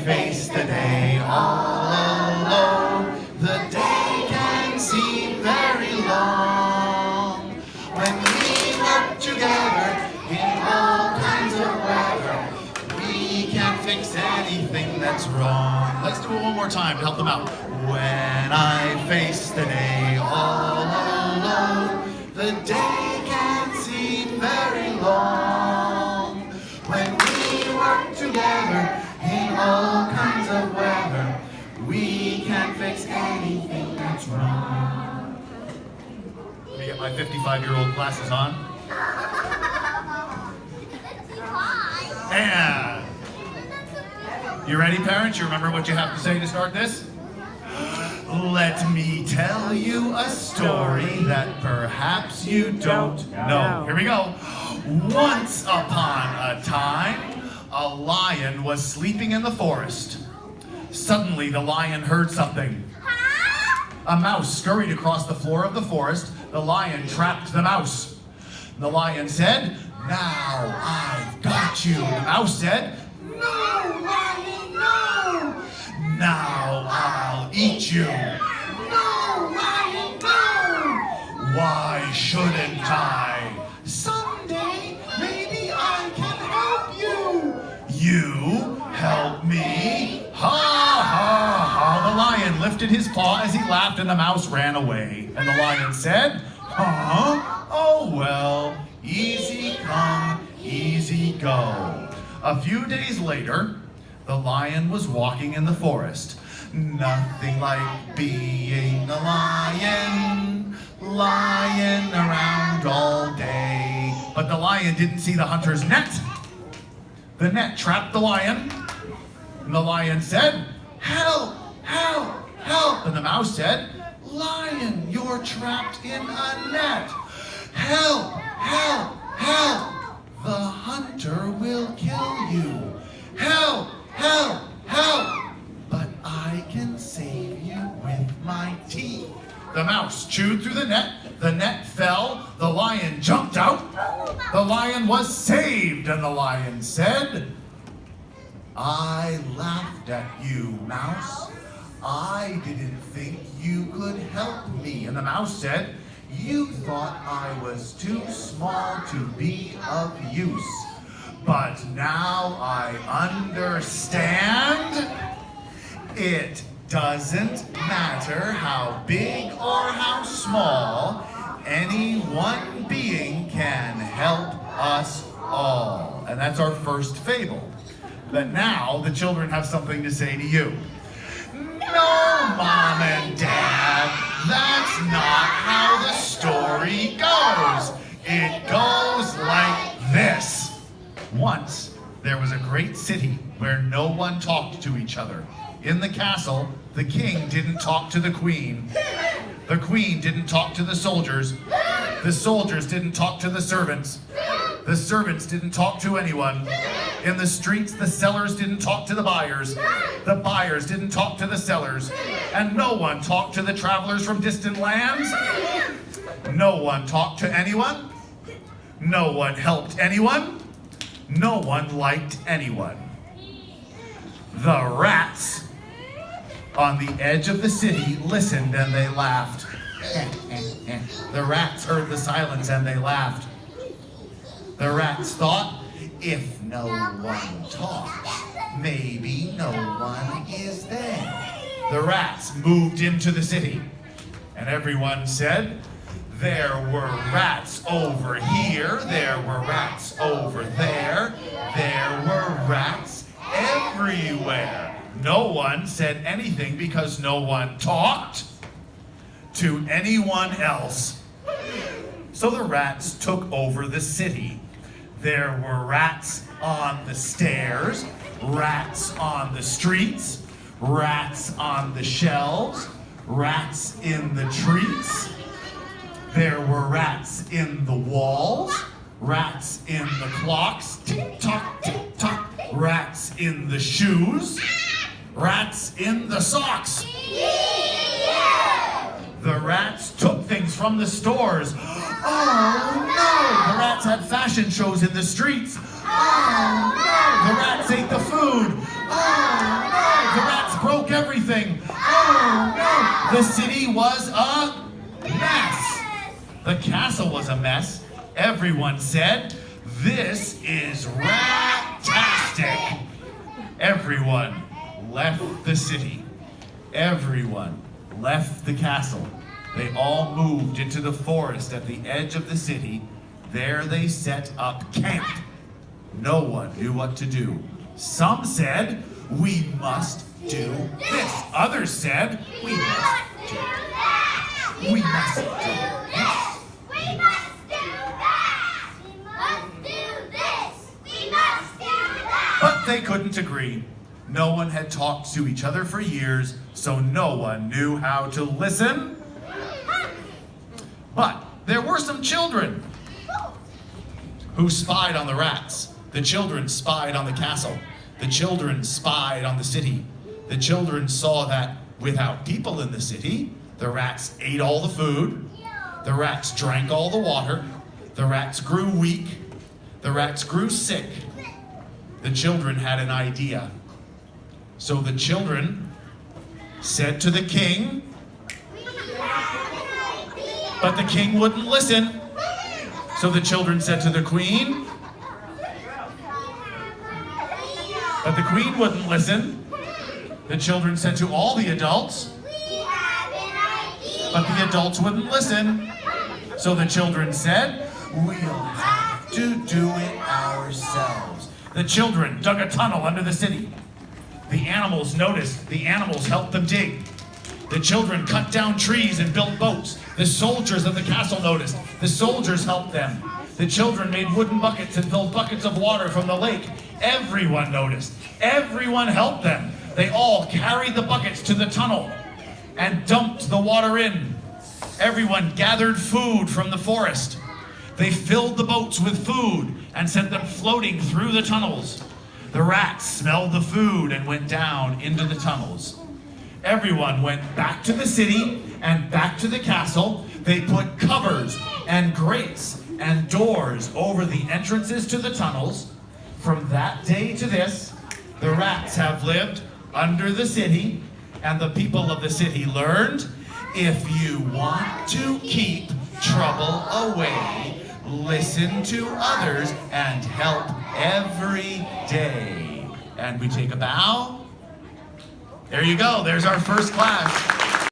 face the day all alone, the day can seem very long. When we work together in all kinds of weather, we can't fix anything that's wrong. Let's do it one more time to help them out. When I face the day all alone, the day can seem very long. When we work together in all kinds of weather, we can't fix anything that's wrong. Let me get my 55-year-old glasses on. And you ready, parents? You remember what you have to say to start this? Let me tell you a story that perhaps you don't know. Here we go. Once upon a time, a lion was sleeping in the forest. Suddenly, the lion heard something. A mouse scurried across the floor of the forest. The lion trapped the mouse. The lion said, "Now I've got you." The mouse said, "No, lion, no. Now I'll eat you." "No, lion, no." "Why shouldn't I?" "Someday, maybe I can help you." "You help me?" Ha ha ha. The lion lifted his paw as he laughed, and the mouse ran away. And the lion said, "Huh? Oh well, easy come, easy go." A few days later, the lion was walking in the forest. Nothing like being a lion, lying around all day. But the lion didn't see the hunter's net. The net trapped the lion. And the lion said, "Help, help, help." And the mouse said, "Lion, you're trapped in a net. Help, help, help. The hunter will kill you. Help, help, help. But I can save you with my teeth." The mouse chewed through the net fell, the lion jumped out, the lion was saved, and the lion said, "I laughed at you, mouse. I didn't think you could help me." And the mouse said, "You thought I was too small to be of use. But now I understand. It doesn't matter how big or how small, any one being can help us all." And that's our first fable. But now the children have something to say to you. "No, Mom and Dad, that's not how the story goes. It goes like this. Once, there was a great city where no one talked to each other. In the castle, the king didn't talk to the queen. The queen didn't talk to the soldiers. The soldiers didn't talk to the servants. The servants didn't talk to anyone. In the streets, the sellers didn't talk to the buyers. The buyers didn't talk to the sellers. And no one talked to the travelers from distant lands. No one talked to anyone. No one helped anyone. No one liked anyone. The rats on the edge of the city listened and they laughed. The rats heard the silence and they laughed. The rats thought, if no one talks, maybe no one is there. The rats moved into the city, and everyone said, there were rats over here, there were rats over there, there were rats everywhere. No one said anything because no one talked to anyone else. So the rats took over the city. There were rats on the stairs, rats on the streets, rats on the shelves, rats in the trees. There were rats in the walls, rats in the clocks, tick-tock, tick-tock, rats in the shoes, rats in the socks. The rats took things from the stores. Oh no! The rats had fashion shows in the streets. Oh no! The rats ate the food. Oh no! The city was a mess. The castle was a mess. Everyone said, "This is rat-tastic." Everyone left the city. Everyone left the castle. They all moved into the forest at the edge of the city. There they set up camp. No one knew what to do. Some said, "We must do this." Others said, "We must do that. We must do this. We must do that. We must do this. We must do that." But they couldn't agree. No one had talked to each other for years, so no one knew how to listen. But there were some children who spied on the rats. The children spied on the castle. The children spied on the city. The children saw that without people in the city, the rats ate all the food, the rats drank all the water, the rats grew weak, the rats grew sick. The children had an idea. So the children said to the king, but the king wouldn't listen. So the children said to the queen, but the queen wouldn't listen. The children said to all the adults, but the adults wouldn't listen. So the children said, "We'll have to do it ourselves." The children dug a tunnel under the city. The animals noticed. The animals helped them dig. The children cut down trees and built boats. The soldiers of the castle noticed. The soldiers helped them. The children made wooden buckets and filled buckets of water from the lake. Everyone noticed. Everyone helped them. They all carried the buckets to the tunnel and dumped the water in. Everyone gathered food from the forest. They filled the boats with food and sent them floating through the tunnels. The rats smelled the food and went down into the tunnels. Everyone went back to the city and back to the castle. They put covers and grates and doors over the entrances to the tunnels. From that day to this, the rats have lived under the city, and the people of the city learned, if you want to keep trouble away, listen to others and help every day. And we take a bow. There you go. There's our first class.